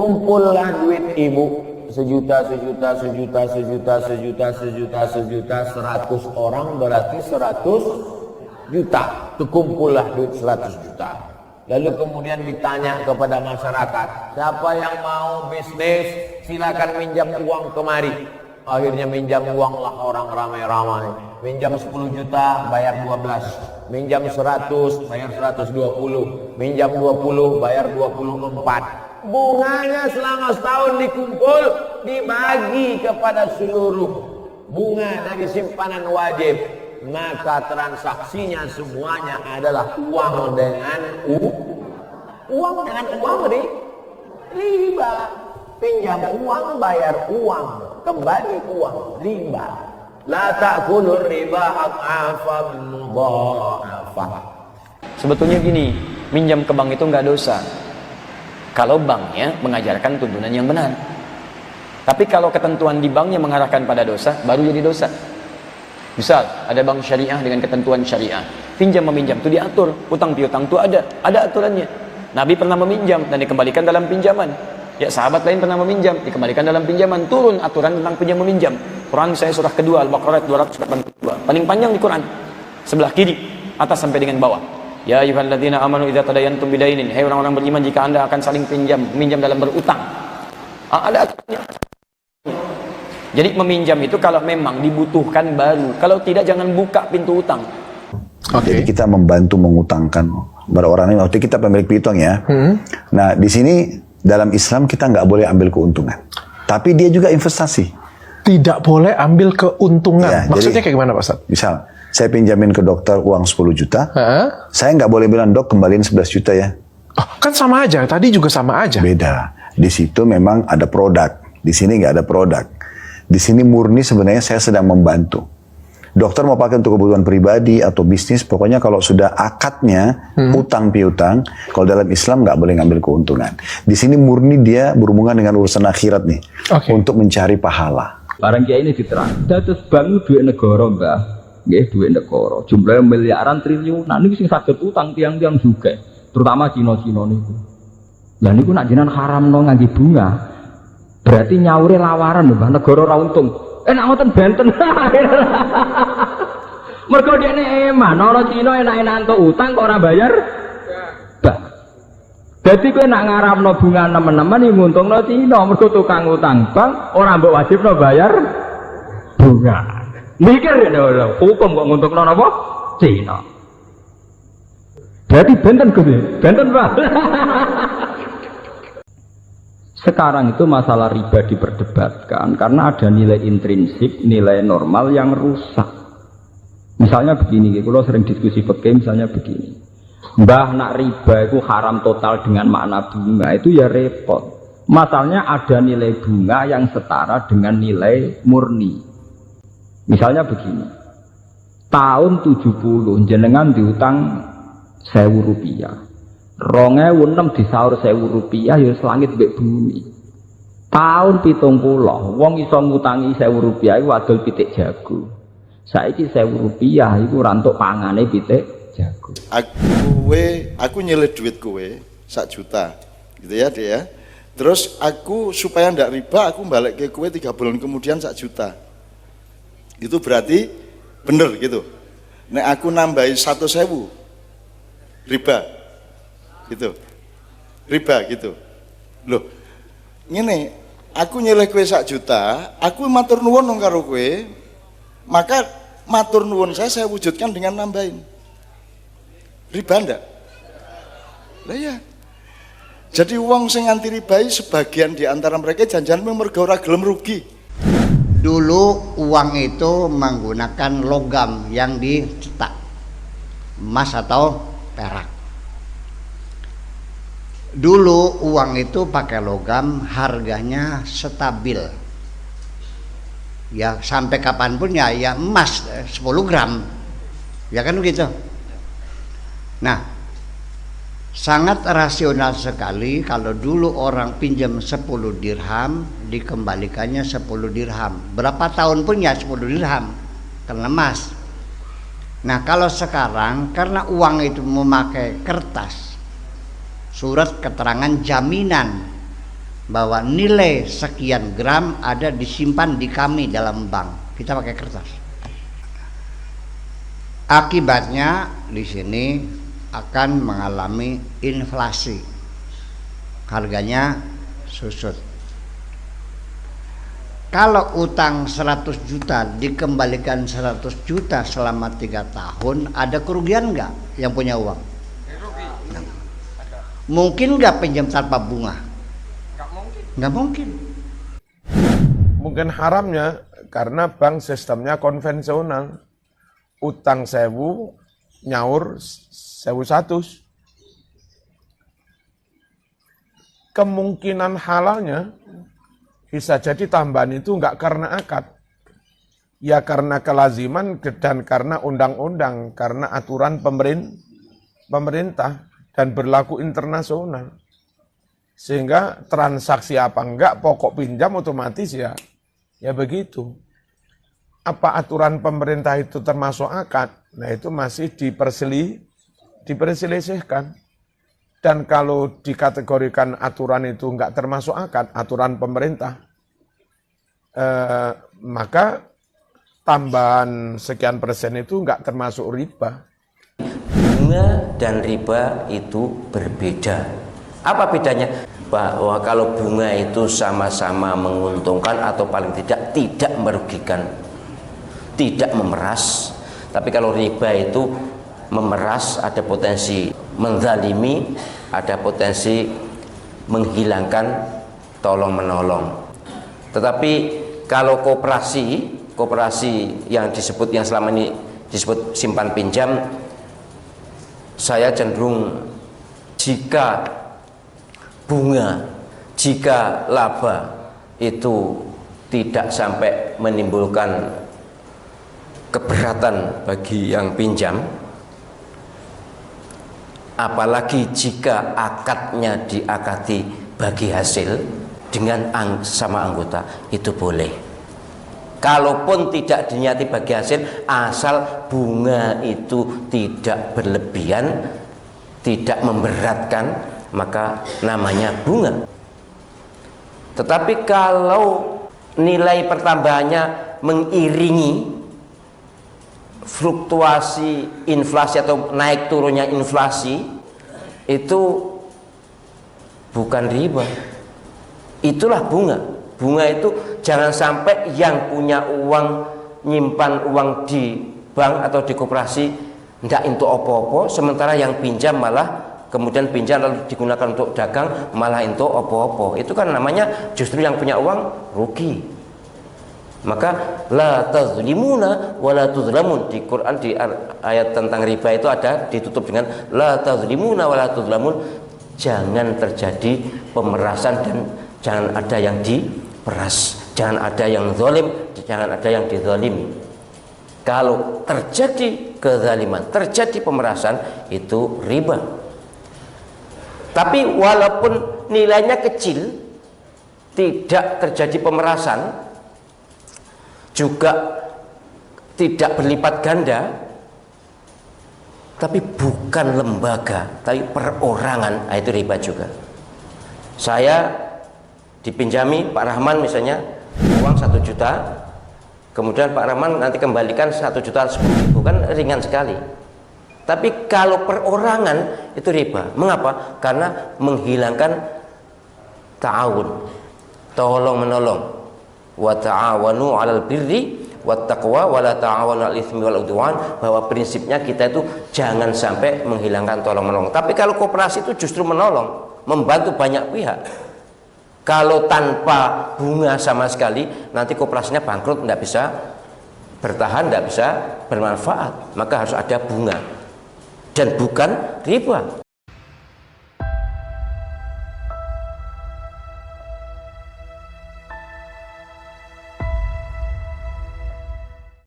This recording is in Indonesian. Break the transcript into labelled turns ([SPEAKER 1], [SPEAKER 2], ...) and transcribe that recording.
[SPEAKER 1] kumpullah duit ibu sejuta, 100 orang berarti 100 juta. Itu kumpullah duit 100 juta. Lalu kemudian ditanya kepada masyarakat, siapa yang mau bisnis silakan minjam uang kemari. Akhirnya minjam uang lah orang ramai-ramai. Minjam 10 juta bayar 12, minjam 100 bayar 120, minjam 20 bayar 24. Bunganya selama setahun dikumpul, dibagi kepada seluruh bunga dari simpanan wajib. Maka transaksinya semuanya adalah uang dengan uang riba. Pinjam uang, bayar uang, kembali uang, riba. La ta'kulur riba adhafan mudha'afah.
[SPEAKER 2] Sebetulnya gini, minjam ke bank itu nggak dosa kalau banknya mengajarkan tuntunan yang benar. Tapi kalau ketentuan di banknya mengarahkan pada dosa, baru jadi dosa. Misal ada bank syariah dengan ketentuan syariah, pinjam meminjam itu diatur, utang piutang itu ada aturannya. Nabi pernah meminjam dan dikembalikan dalam pinjaman. Ya, sahabat lain pernah meminjam, dikembalikan dalam pinjaman. Turun aturan tentang pinjam meminjam. Quran saya surah kedua Al-Baqarah 282. Paling panjang di Quran. Sebelah kiri, atas sampai dengan bawah. Ya ayyuhalladzina amanu idza tadayantum bidainin. Hai orang-orang beriman, jika Anda akan saling meminjam dalam berutang. Ada aturannya. Jadi meminjam itu kalau memang dibutuhkan baru. Kalau tidak jangan buka pintu utang.
[SPEAKER 3] Jadi kita membantu mengutangkan pada orang lain. Waktu kita pemilik piutang ya. Nah di sini dalam Islam kita nggak boleh ambil keuntungan. Tapi dia juga investasi.
[SPEAKER 4] Tidak boleh ambil keuntungan.
[SPEAKER 3] Ya,
[SPEAKER 4] maksudnya
[SPEAKER 3] jadi,
[SPEAKER 4] kayak gimana Pak Ustadz?
[SPEAKER 3] Misal saya pinjamin ke dokter uang 10 juta. Saya nggak boleh bilang dok kembaliin 11 juta ya.
[SPEAKER 4] Oh, kan sama aja. Tadi juga sama aja.
[SPEAKER 3] Beda. Di situ memang ada produk. Di sini nggak ada produk. Di sini murni sebenarnya saya sedang membantu. Dokter mau pakai untuk kebutuhan pribadi atau bisnis, pokoknya kalau sudah akadnya utang piutang, kalau dalam Islam nggak boleh ngambil keuntungan. Di sini murni dia berhubungan dengan urusan akhirat nih, untuk mencari pahala.
[SPEAKER 5] Barang kiai ini diterang. Dados bank duit negara mbah, nggih duit negara. Jumlahnya miliaran triliunan. Niku sing saged utang tiang-tiang juga, terutama Cina-Cina niku. Lah niku nak jenengan haramno ngangge bunga, berarti nyaure lawaran lho, mbah negara ora untung. Enak ngoten benten. Mergo dekne eman, ora Cina enak-enak entuk utang kok ora bayar. Bah. Dadi kowe nak ngarapno bunga nemen-nemen ya nguntungno Cina, mergo tukang utang bank ora mbok wajibno bayar bunga. Mikir lho, hukum kok nguntungno napa? Cina. Berarti benten gede, benten Pak. Sekarang itu masalah riba diperdebatkan karena ada nilai intrinsik, nilai normal yang rusak. Misalnya begini, kalau sering diskusi fikih misalnya begini, mbah nak riba itu haram total dengan makna bunga, itu ya repot. Masalahnya ada nilai bunga yang setara dengan nilai murni. Misalnya begini, tahun 70 jenengan diutang 1.000 rupiah. 2006 disaur 1.000 rupiah ya selangit mbek bumi. Tahun 70 wong iso ngutangi 1.000 rupiah iku adol pitik jago. Saiki 1.000 rupiah iku ora entuk pangane pitik jago.
[SPEAKER 6] Aku nyelih duit kowe 1 juta. Gitu ya, Dek ya. Terus aku supaya ndak riba aku balik ke kowe 3 bulan kemudian 1 juta. Itu berarti bener gitu. Nek aku nambahi 100.000 riba. Gitu, riba gitu. Loh, ngene, aku nyeleh kue 1 juta, aku matur nuwun dong karo kue, maka matur nuwun saya wujudkan dengan nambahin. Riba ndak? Lah ya. Jadi uang sing anti ribai sebagian di antara mereka janjian mergo ora gelem rugi.
[SPEAKER 7] Dulu uang itu menggunakan logam yang dicetak, emas atau perak. Dulu uang itu pakai logam, harganya stabil. Ya sampai kapanpun ya emas 10 gram. Ya kan begitu. Nah, sangat rasional sekali kalau dulu orang pinjam 10 dirham dikembalikannya 10 dirham. Berapa tahun pun ya 10 dirham karena emas. Nah, kalau sekarang karena uang itu memakai kertas, surat keterangan jaminan, bahwa nilai sekian gram ada disimpan di kami dalam bank. Kita pakai kertas. Akibatnya di sini akan mengalami inflasi. Harganya susut. Kalau utang 100 juta dikembalikan 100 juta selama 3 tahun, ada kerugian nggak yang punya uang? Nah, mungkin nggak pinjam tanpa bunga? Nggak mungkin.
[SPEAKER 4] Mungkin haramnya karena bank sistemnya konvensional. Utang 1.000, nyaur 1.100. Kemungkinan halalnya bisa jadi tambahan itu enggak karena akad. Ya karena kelaziman dan karena undang-undang, karena aturan pemerintah dan berlaku internasional. Sehingga transaksi apa enggak, pokok pinjam otomatis ya begitu. Apa aturan pemerintah itu termasuk akad? Nah itu masih diperselisihkan. Dan kalau dikategorikan aturan itu enggak termasuk akad, aturan pemerintah, maka tambahan sekian persen itu enggak termasuk riba.
[SPEAKER 8] Bunga dan riba itu berbeda. Apa bedanya? Bahwa kalau bunga itu sama-sama menguntungkan atau paling tidak merugikan, tidak memeras. Tapi kalau riba itu memeras, ada potensi menzalimi, ada potensi menghilangkan tolong menolong. Tetapi kalau koperasi yang selama ini disebut simpan pinjam, saya cenderung jika bunga, jika laba itu tidak sampai menimbulkan keberatan bagi yang pinjam, apalagi jika akadnya diakati bagi hasil dengan sama anggota, itu boleh. Kalaupun tidak diniati bagi hasil, asal bunga itu tidak berlebihan, tidak memberatkan, maka namanya bunga. Tetapi kalau nilai pertambahannya mengiringi fluktuasi inflasi atau naik turunnya inflasi, itu bukan riba, itulah bunga. Bunga itu jangan sampai yang punya uang, nyimpan uang di bank atau di koperasi ndak untuk opo-opo, sementara yang pinjam malah kemudian pinjam lalu digunakan untuk dagang malah untuk opo-opo. Itu kan namanya justru yang punya uang rugi. Maka la tazlimuna wa la tuzlamun. Di Quran di ayat tentang riba itu ada ditutup dengan la tazlimuna wa la tuzlamun. Jangan terjadi pemerasan dan jangan ada yang diperas, jangan ada yang zalim, jangan ada yang dizalimi. Kalau terjadi kezaliman, terjadi pemerasan, itu riba. Tapi walaupun nilainya kecil, tidak terjadi pemerasan, juga tidak berlipat ganda, tapi bukan lembaga, tapi perorangan, itu riba juga. Saya dipinjami Pak Rahman misalnya uang 1 juta, kemudian Pak Rahman nanti kembalikan 1 juta 10.000, kan ringan sekali. Tapi kalau perorangan itu riba. Mengapa? Karena menghilangkan ta'awun, tolong menolong. Wa ta'awanu 'alal birri wat taqwa wa la ta'awanu 'alal itsmi wal 'udwan, bahwa prinsipnya kita itu jangan sampai menghilangkan tolong menolong. Tapi kalau koperasi itu justru menolong, membantu banyak pihak. Kalau tanpa bunga sama sekali, nanti koperasinya bangkrut, tidak bisa bertahan, tidak bisa bermanfaat. Maka harus ada bunga dan bukan riba.